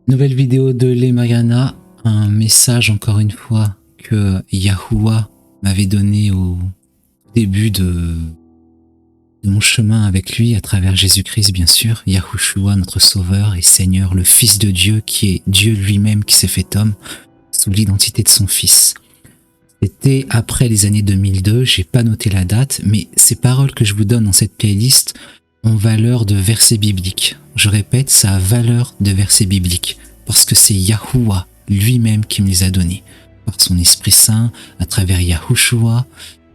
Nouvelle vidéo de Les Mariana, un message encore une fois que Yahuwah m'avait donné au début de mon chemin avec lui à travers Jésus-Christ bien sûr, Yahushua notre sauveur et Seigneur, le Fils de Dieu qui est Dieu lui-même qui s'est fait homme sous l'identité de son Fils. C'était après les années 2002, j'ai pas noté la date, mais ces paroles que je vous donne dans cette playlist ont valeur de versets bibliques. Je répète, ça a valeur de versets bibliques, parce que c'est Yahuwah lui-même qui me les a donnés, par son Esprit Saint, à travers Yahushua,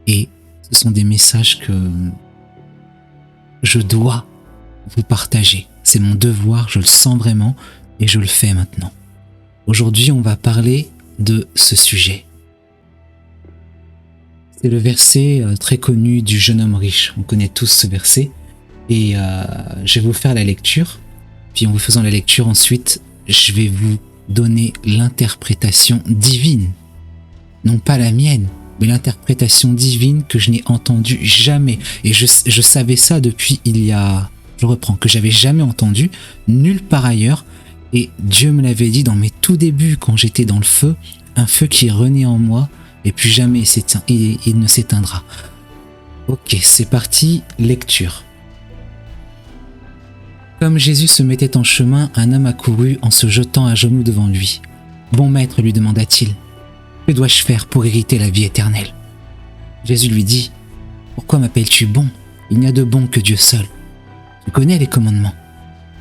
et ce sont des messages que je dois vous partager. C'est mon devoir, je le sens vraiment, et je le fais maintenant. Aujourd'hui, on va parler de ce sujet. C'est le verset très connu du jeune homme riche. On connaît tous ce verset. Et je vais vous faire la lecture. Puis en vous faisant la lecture, ensuite, je vais vous donner l'interprétation divine. Non pas la mienne, mais l'interprétation divine que je n'ai entendue jamais. Et je savais ça depuis que j'avais jamais entendu, nulle part ailleurs. Et Dieu me l'avait dit dans mes tout débuts, quand j'étais dans le feu, un feu qui renaît en moi, et plus jamais il ne s'éteindra. Ok, c'est parti, lecture. Comme Jésus se mettait en chemin, un homme accourut en se jetant à genoux devant lui. « Bon maître, lui demanda-t-il, que dois-je faire pour hériter la vie éternelle ?» Jésus lui dit, « Pourquoi m'appelles-tu bon ? Il n'y a de bon que Dieu seul. Tu connais les commandements.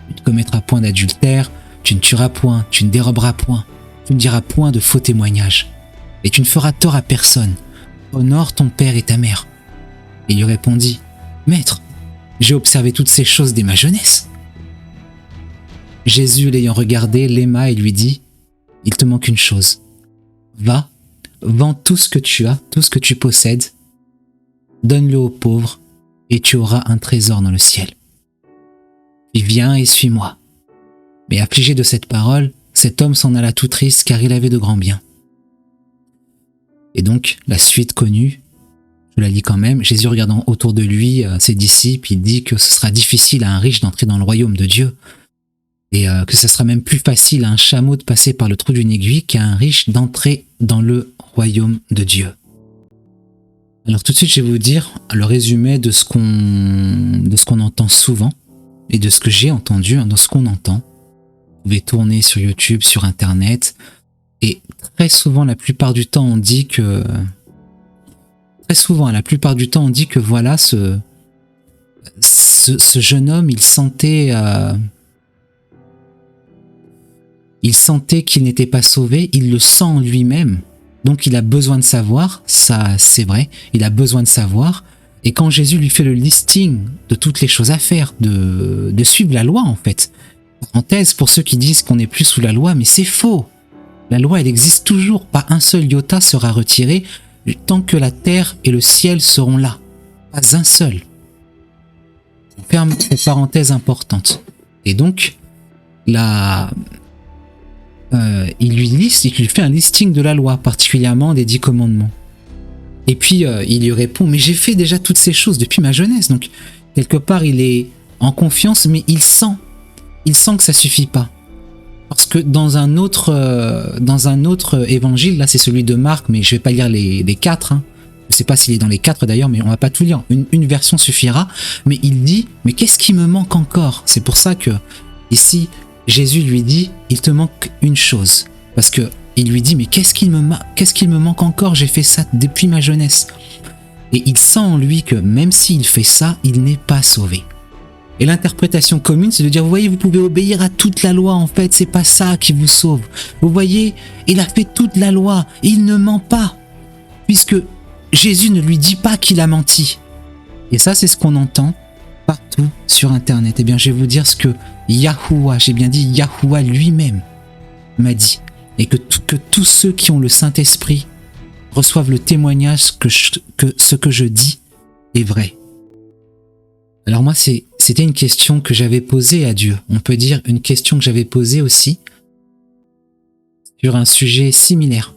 Tu ne commettras point d'adultère, tu ne tueras point, tu ne déroberas point, tu ne diras point de faux témoignages. Et tu ne feras tort à personne. Honore ton père et ta mère. » Et il lui répondit, « Maître, j'ai observé toutes ces choses dès ma jeunesse. » Jésus, l'ayant regardé, l'aima et lui dit, « Il te manque une chose. Va, vends tout ce que tu as, tout ce que tu possèdes, donne-le aux pauvres, et tu auras un trésor dans le ciel. Puis viens et suis-moi. » Mais affligé de cette parole, cet homme s'en alla tout triste, car il avait de grands biens. Et donc, la suite connue, je la lis quand même, Jésus regardant autour de lui ses disciples, il dit que ce sera difficile à un riche d'entrer dans le royaume de Dieu, et que ce sera même plus facile à un chameau de passer par le trou d'une aiguille qu'à un riche d'entrer dans le royaume de Dieu. Alors tout de suite, je vais vous dire le résumé de ce qu'on entend souvent, et de ce que j'ai entendu, de ce qu'on entend. Vous pouvez tourner sur YouTube, sur Internet, et très souvent, la plupart du temps, on dit que voilà, ce jeune homme, il sentait qu'il n'était pas sauvé, il le sent en lui-même, donc il a besoin de savoir, ça c'est vrai, il a besoin de savoir, et quand Jésus lui fait le listing de toutes les choses à faire, de suivre la loi en fait, parenthèse pour ceux qui disent qu'on n'est plus sous la loi, mais c'est faux. La loi, elle existe toujours, pas un seul iota sera retiré tant que la terre et le ciel seront là. Pas un seul. On ferme cette parenthèse importante. Et donc, il lui fait un listing de la loi, particulièrement des 10 commandements. Et puis, il lui répond, mais j'ai fait déjà toutes ces choses depuis ma jeunesse. Donc, quelque part, il est en confiance, mais il sent que ça suffit pas. Parce que dans un autre évangile, là c'est celui de Marc, mais je vais pas lire les 4, hein. Je sais pas s'il est dans les 4 d'ailleurs, mais on va pas tout lire, une version suffira, mais il dit, mais qu'est-ce qui me manque encore? C'est pour ça que, ici, Jésus lui dit, il te manque une chose, parce que il lui dit, mais qu'est-ce qu'il me manque encore? J'ai fait ça depuis ma jeunesse. Et il sent en lui que même s'il fait ça, il n'est pas sauvé. Et l'interprétation commune, c'est de dire, vous voyez, vous pouvez obéir à toute la loi, en fait, c'est pas ça qui vous sauve. Vous voyez, il a fait toute la loi, et il ne ment pas, puisque Jésus ne lui dit pas qu'il a menti. Et ça, c'est ce qu'on entend partout sur Internet. Eh bien, je vais vous dire ce que Yahuwah, j'ai bien dit Yahuwah lui-même, m'a dit. Et que tous ceux qui ont le Saint-Esprit reçoivent le témoignage que ce que je dis est vrai. Alors moi, c'était une question que j'avais posée à Dieu. On peut dire une question que j'avais posée aussi sur un sujet similaire.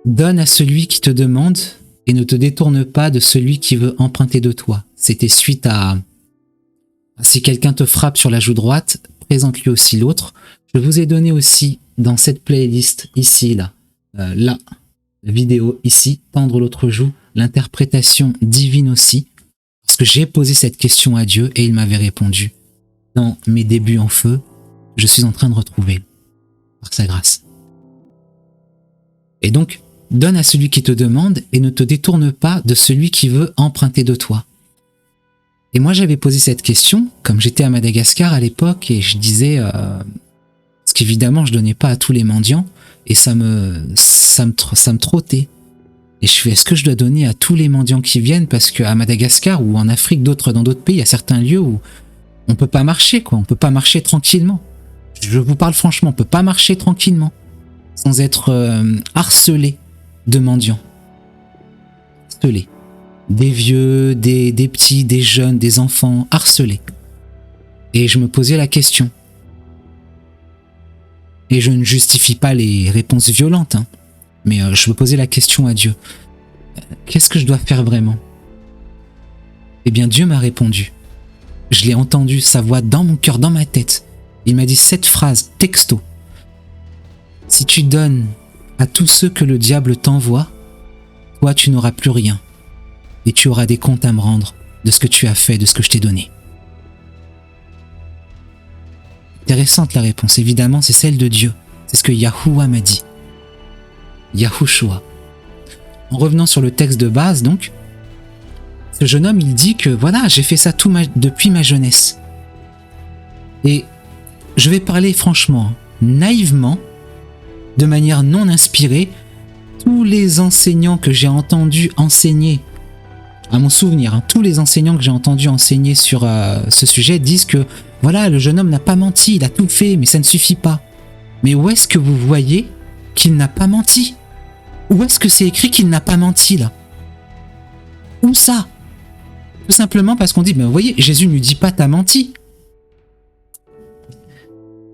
Donne à celui qui te demande et ne te détourne pas de celui qui veut emprunter de toi. C'était suite à si quelqu'un te frappe sur la joue droite, présente lui aussi l'autre. Je vous ai donné aussi dans cette playlist ici, là, la vidéo ici, tendre l'autre joue, l'interprétation divine aussi, parce que j'ai posé cette question à Dieu et il m'avait répondu. Dans mes débuts en feu, je suis en train de retrouver, par sa grâce. Et donc, donne à celui qui te demande et ne te détourne pas de celui qui veut emprunter de toi. Et moi, j'avais posé cette question, comme j'étais à Madagascar à l'époque, et je disais, parce qu'évidemment, je donnais pas à tous les mendiants, et ça me trottait. Et je fais, est-ce que je dois donner à tous les mendiants qui viennent, parce qu'à Madagascar ou en Afrique, dans d'autres pays, il y a certains lieux où on peut pas marcher, quoi. On peut pas marcher tranquillement. Je vous parle franchement, on peut pas marcher tranquillement sans être harcelé de mendiants. Harcelé. Des vieux, des petits, des jeunes, des enfants, harcelés. Et je me posais la question. Et je ne justifie pas les réponses violentes, hein, mais je me posais la question à Dieu. Qu'est-ce que je dois faire vraiment? Eh bien, Dieu m'a répondu. Je l'ai entendu, sa voix dans mon cœur, dans ma tête. Il m'a dit cette phrase, texto. Si tu donnes à tous ceux que le diable t'envoie, toi tu n'auras plus rien. Et tu auras des comptes à me rendre de ce que tu as fait, de ce que je t'ai donné. Intéressante la réponse, évidemment, c'est celle de Dieu. C'est ce que Yahuwah m'a dit. Yahushua. En revenant sur le texte de base, donc, ce jeune homme, il dit que voilà, j'ai fait ça depuis ma jeunesse. Et je vais parler franchement, naïvement, de manière non inspirée, tous les enseignants que j'ai entendus enseigner, à mon souvenir, tous les enseignants que j'ai entendus enseigner sur ce sujet disent que voilà, le jeune homme n'a pas menti, il a tout fait, mais ça ne suffit pas. Mais où est-ce que vous voyez qu'il n'a pas menti? Où est-ce que c'est écrit qu'il n'a pas menti là? Où ça? Tout simplement parce qu'on dit, mais vous voyez, Jésus ne lui dit pas t'as menti.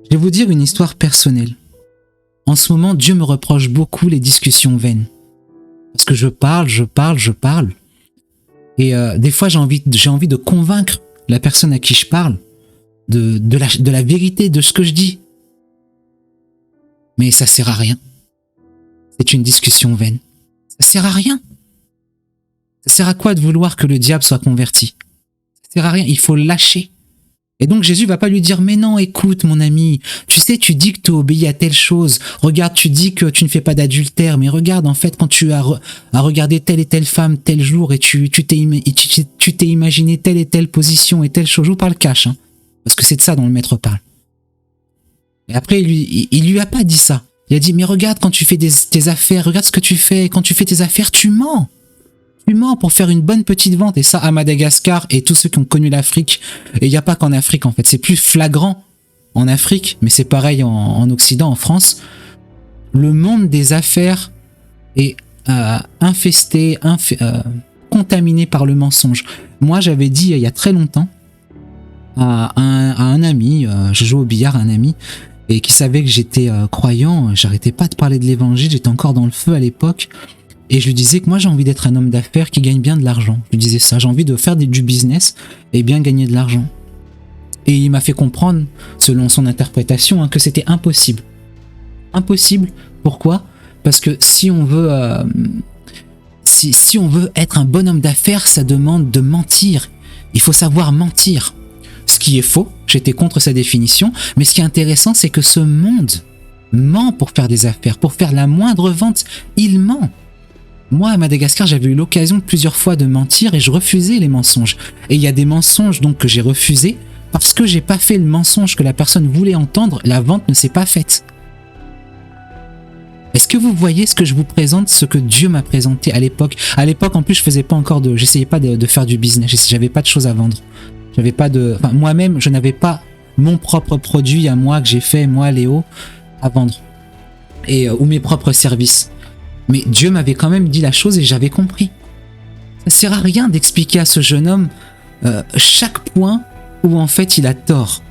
Je vais vous dire une histoire personnelle. En ce moment, Dieu me reproche beaucoup les discussions vaines. Parce que je parle. Et des fois, j'ai envie de convaincre la personne à qui je parle de la vérité de ce que je dis. Mais ça sert à rien. C'est une discussion vaine. Ça sert à rien. Ça sert à quoi de vouloir que le diable soit converti? Ça sert à rien, il faut le lâcher. Et donc Jésus va pas lui dire, mais non, écoute mon ami, tu sais, tu dis que tu obéis à telle chose, regarde, tu dis que tu ne fais pas d'adultère, mais regarde, en fait, quand tu as regardé telle et telle femme tel jour et tu t'es imaginé telle et telle position et telle chose, je vous parle cash, hein, parce que c'est de ça dont le maître parle. Et après, il lui a pas dit ça. Il a dit, mais regarde, quand tu fais tes affaires, regarde ce que tu fais, quand tu fais tes affaires, tu mens. Tu mens pour faire une bonne petite vente, et ça à Madagascar et tous ceux qui ont connu l'Afrique, et il n'y a pas qu'en Afrique en fait, c'est plus flagrant en Afrique, mais c'est pareil en Occident, en France. Le monde des affaires est infesté, contaminé par le mensonge. Moi j'avais dit il y a très longtemps à un ami, je joue au billard à un ami, et qui savait que j'étais croyant, j'arrêtais pas de parler de l'évangile, j'étais encore dans le feu à l'époque. Et je lui disais que moi j'ai envie d'être un homme d'affaires qui gagne bien de l'argent. Je lui disais ça, j'ai envie de faire du business et bien gagner de l'argent. Et il m'a fait comprendre, selon son interprétation, que c'était impossible. Impossible, pourquoi? Parce que si on veut être un bon homme d'affaires, ça demande de mentir. Il faut savoir mentir. Ce qui est faux, j'étais contre sa définition, mais ce qui est intéressant, c'est que ce monde ment pour faire des affaires, pour faire la moindre vente, il ment. Moi, à Madagascar, j'avais eu l'occasion plusieurs fois de mentir et je refusais les mensonges. Et il y a des mensonges donc que j'ai refusés parce que j'ai pas fait le mensonge que la personne voulait entendre, la vente ne s'est pas faite. Est-ce que vous voyez ce que je vous présente, ce que Dieu m'a présenté à l'époque? À l'époque, en plus, j'essayais pas de faire du business, j'avais pas de choses à vendre. Moi-même, je n'avais pas mon propre produit à moi que j'ai fait, moi, Léo, à vendre. Ou mes propres services. Mais Dieu m'avait quand même dit la chose et j'avais compris. Ça sert à rien d'expliquer à ce jeune homme chaque point où en fait il a tort.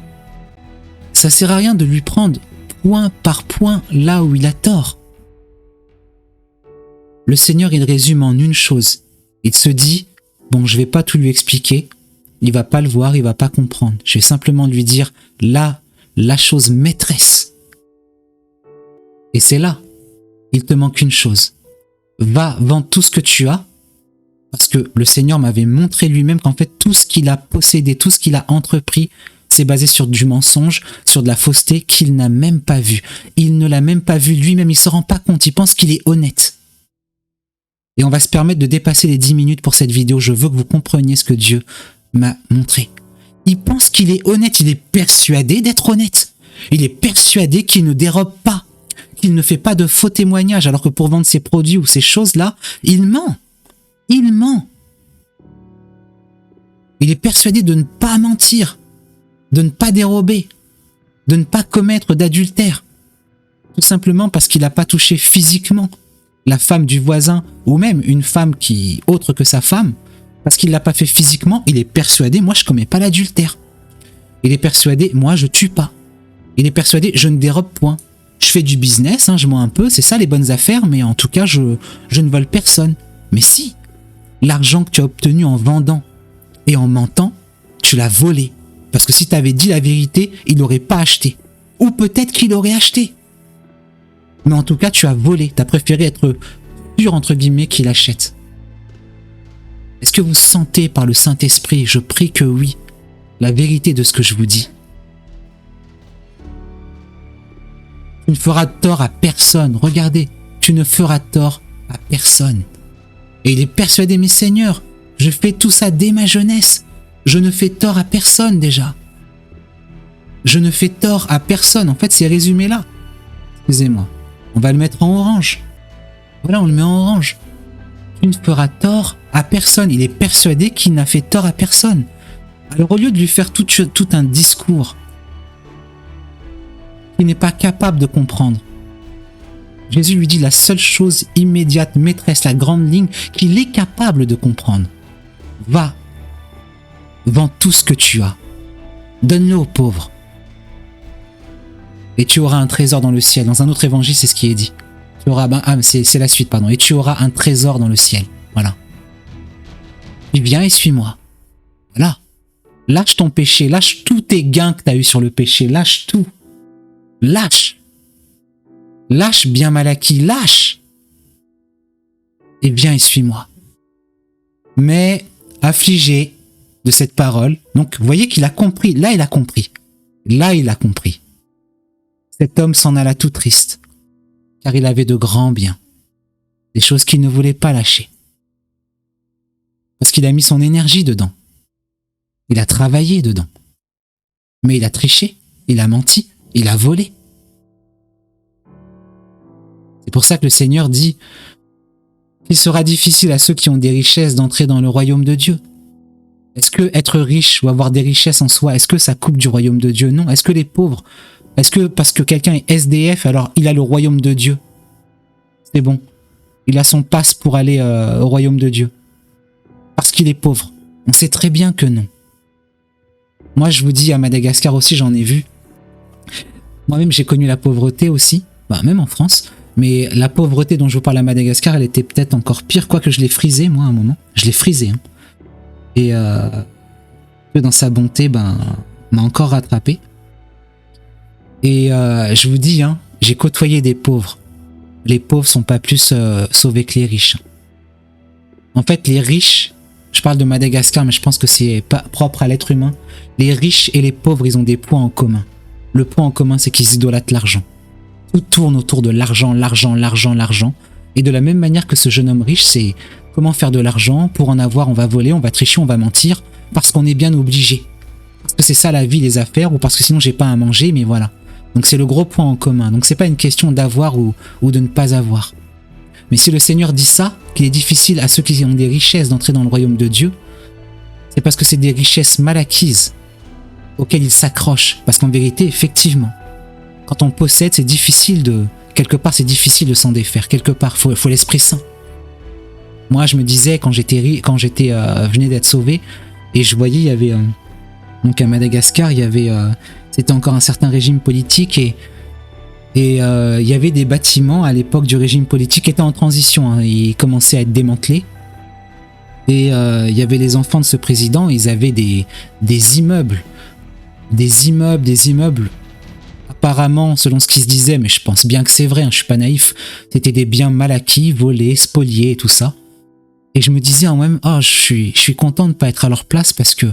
Ça sert à rien de lui prendre point par point là où il a tort. Le Seigneur, il résume en une chose. Il se dit, bon, je vais pas tout lui expliquer, il va pas le voir, il va pas comprendre. Je vais simplement lui dire, là, la chose maîtresse. Et c'est là, il te manque une chose. Va, vends tout ce que tu as, parce que le Seigneur m'avait montré lui-même qu'en fait tout ce qu'il a possédé, tout ce qu'il a entrepris, c'est basé sur du mensonge, sur de la fausseté qu'il n'a même pas vu. Il ne l'a même pas vu lui-même, il ne se rend pas compte, il pense qu'il est honnête. Et on va se permettre de dépasser les 10 minutes pour cette vidéo, je veux que vous compreniez ce que Dieu m'a montré. Il pense qu'il est honnête, il est persuadé d'être honnête. Il est persuadé qu'il ne dérobe pas, qu'il ne fait pas de faux témoignages, alors que pour vendre ses produits ou ces choses-là, il ment. Il ment. Il est persuadé de ne pas mentir, de ne pas dérober, de ne pas commettre d'adultère. Tout simplement parce qu'il n'a pas touché physiquement la femme du voisin, ou même une femme qui autre que sa femme, parce qu'il ne l'a pas fait physiquement, il est persuadé, moi je ne commets pas l'adultère. Il est persuadé, moi je tue pas. Il est persuadé, je ne dérobe point. Je fais du business, hein, je mens un peu, c'est ça les bonnes affaires, mais en tout cas je ne vole personne. Mais si, l'argent que tu as obtenu en vendant et en mentant, tu l'as volé. Parce que si tu avais dit la vérité, il n'aurait pas acheté. Ou peut-être qu'il aurait acheté. Mais en tout cas, tu as volé. Tu as préféré être sûr, entre guillemets, qu'il achète. Est-ce que vous sentez par le Saint-Esprit, je prie que oui, la vérité de ce que je vous dis? Tu ne feras tort à personne. Regardez, tu ne feras tort à personne. Et il est persuadé, mais Seigneur, je fais tout ça dès ma jeunesse. Je ne fais tort à personne déjà. Je ne fais tort à personne. En fait, c'est résumé là. Excusez-moi. On va le mettre en orange. Voilà, on le met en orange. Tu ne feras tort à personne. Il est persuadé qu'il n'a fait tort à personne. Alors au lieu de lui faire tout un discours qu'il n'est pas capable de comprendre, Jésus lui dit la seule chose immédiate, maîtresse, la grande ligne qu'il est capable de comprendre. Va, vends tout ce que tu as. Donne-le aux pauvres. Et tu auras un trésor dans le ciel. Dans un autre évangile, c'est ce qui est dit. Tu auras, c'est la suite, pardon. Et tu auras un trésor dans le ciel. Voilà. Et viens et suis-moi. Voilà. Lâche ton péché. Lâche tous tes gains que tu as eu sur le péché. Lâche tout. Lâche. Lâche bien mal acquis. Lâche. Et viens et suis-moi. Mais affligé de cette parole. Donc, vous voyez qu'il a compris. Là, il a compris. Là, il a compris. Cet homme s'en alla tout triste, car il avait de grands biens, des choses qu'il ne voulait pas lâcher. Parce qu'il a mis son énergie dedans. Il a travaillé dedans. Mais il a triché, il a menti, il a volé. C'est pour ça que le Seigneur dit qu'il sera difficile à ceux qui ont des richesses d'entrer dans le royaume de Dieu. Est-ce que être riche ou avoir des richesses en soi, est-ce que ça coupe du royaume de Dieu? Non. Est-ce que les pauvres, est-ce que parce que quelqu'un est SDF, alors il a le royaume de Dieu? C'est bon. Il a son passe pour aller au royaume de Dieu. Parce qu'il est pauvre. On sait très bien que non. Moi, je vous dis, à Madagascar aussi, j'en ai vu. Moi-même, j'ai connu la pauvreté aussi. Même en France. Mais la pauvreté dont je vous parle à Madagascar, elle était peut-être encore pire. Quoique je l'ai frisé, moi, à un moment. Je l'ai frisé. Hein. Et Dieu, dans sa bonté, m'a encore rattrapé. Et je vous dis, hein, j'ai côtoyé des pauvres. Les pauvres sont pas plus sauvés que les riches. En fait, les riches, je parle de Madagascar, mais je pense que c'est pas propre à l'être humain. Les riches et les pauvres, ils ont des points en commun. Le point en commun, c'est qu'ils idolâtrent l'argent. Tout tourne autour de l'argent, l'argent, l'argent, l'argent. Et de la même manière que ce jeune homme riche, c'est comment faire de l'argent. Pour en avoir, on va voler, on va tricher, on va mentir, parce qu'on est bien obligé. Parce que c'est ça la vie, les affaires, ou parce que sinon j'ai pas à manger, mais voilà. Donc c'est le gros point en commun. Donc c'est pas une question d'avoir ou de ne pas avoir. Mais si le Seigneur dit ça, qu'il est difficile à ceux qui ont des richesses d'entrer dans le royaume de Dieu, c'est parce que c'est des richesses mal acquises auxquelles ils s'accrochent. Parce qu'en vérité, effectivement, quand on possède, c'est difficile de... Quelque part, c'est difficile de s'en défaire. Quelque part, faut l'Esprit Saint. Moi, je me disais, quand venais d'être sauvé, et je voyais, il y avait... donc à Madagascar, il y avait... c'était encore un certain régime politique et il y avait des bâtiments à l'époque du régime politique qui étaient en transition. Hein, ils commençaient à être démantelés. Et il y avait les enfants de ce président, ils avaient des immeubles. Des immeubles apparemment, selon ce qui se disait, mais je pense bien que c'est vrai, hein, je suis pas naïf, c'était des biens mal acquis, volés, spoliés et tout ça. Et je me disais en même, oh, je suis content de ne pas être à leur place parce que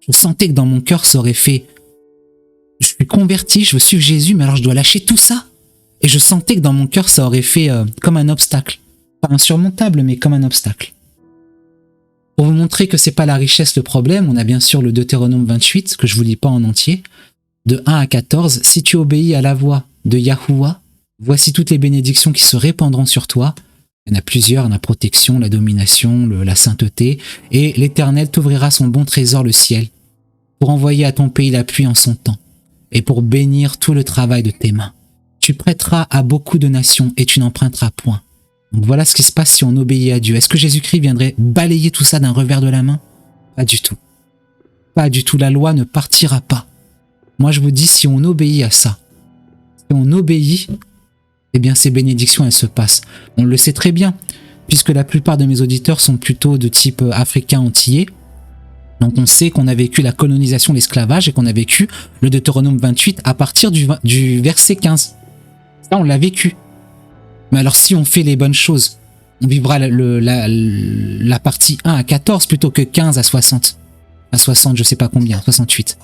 je sentais que dans mon cœur, ça aurait fait... Je suis converti, je veux suivre Jésus, mais alors je dois lâcher tout ça. Et je sentais que dans mon cœur, ça aurait fait comme un obstacle. Pas insurmontable, mais comme un obstacle. Pour vous montrer que c'est pas la richesse le problème, on a bien sûr le Deutéronome 28, que je vous lis pas en entier, de 1 à 14. Si tu obéis à la voix de Yahuwah, voici toutes les bénédictions qui se répandront sur toi. Il y en a plusieurs, la protection, la domination, la sainteté. Et l'Éternel t'ouvrira son bon trésor, le ciel, pour envoyer à ton pays la pluie en son temps, et pour bénir tout le travail de tes mains. Tu prêteras à beaucoup de nations et tu n'emprunteras point. Donc voilà ce qui se passe si on obéit à Dieu. Est-ce que Jésus-Christ viendrait balayer tout ça d'un revers de la main? Pas du tout. Pas du tout. La loi ne partira pas. Moi je vous dis, si on obéit à ça, si on obéit, eh bien ces bénédictions elles se passent. On le sait très bien, puisque la plupart de mes auditeurs sont plutôt de type africain antillais. Donc on sait qu'on a vécu la colonisation, l'esclavage, et qu'on a vécu le Deutéronome 28 à partir du verset 15. Ça on l'a vécu. Mais alors si on fait les bonnes choses, on vivra la partie 1 à 14 plutôt que 15 à 60. À 60, je sais pas combien, 68.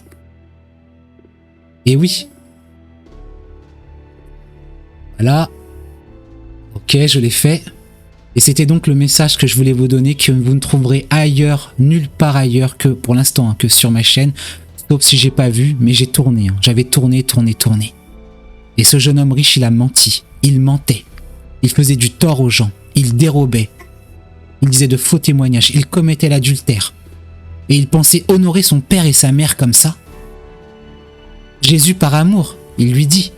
Et oui. Voilà. Ok, je l'ai fait. Et c'était donc le message que je voulais vous donner, que vous ne trouverez ailleurs, nulle part ailleurs que, pour l'instant, hein, que sur ma chaîne. Sauf si j'ai pas vu, mais j'ai tourné. Hein. J'avais tourné. Et ce jeune homme riche, il a menti. Il mentait. Il faisait du tort aux gens. Il dérobait. Il disait de faux témoignages. Il commettait l'adultère. Et il pensait honorer son père et sa mère comme ça. Jésus, par amour, il lui dit.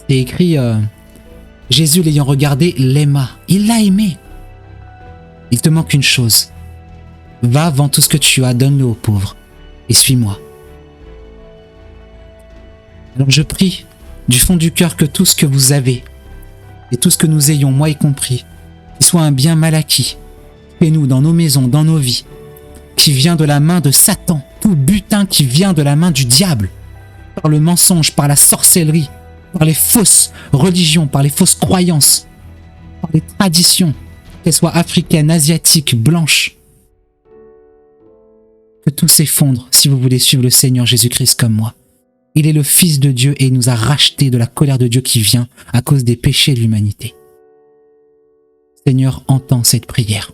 C'est écrit, Jésus l'ayant regardé, l'aima. Il l'a aimé. Il te manque une chose. Va, vends tout ce que tu as, donne-le aux pauvres. Et suis-moi. Alors je prie du fond du cœur que tout ce que vous avez, et tout ce que nous ayons, moi y compris, qui soit un bien mal acquis, chez nous, dans nos maisons, dans nos vies, qui vient de la main de Satan, tout butin qui vient de la main du diable, par le mensonge, par la sorcellerie, par les fausses religions, par les fausses croyances, par les traditions, qu'elles soient africaines, asiatiques, blanches. Que tout s'effondre si vous voulez suivre le Seigneur Jésus-Christ comme moi. Il est le Fils de Dieu et il nous a rachetés de la colère de Dieu qui vient à cause des péchés de l'humanité. Seigneur, entends cette prière.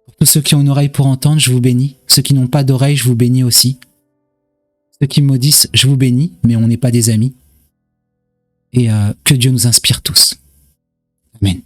Pour tous ceux qui ont une oreille pour entendre, je vous bénis. Ceux qui n'ont pas d'oreille, je vous bénis aussi. Ceux qui me maudissent, je vous bénis, mais on n'est pas des amis. Et que Dieu nous inspire tous. Amen.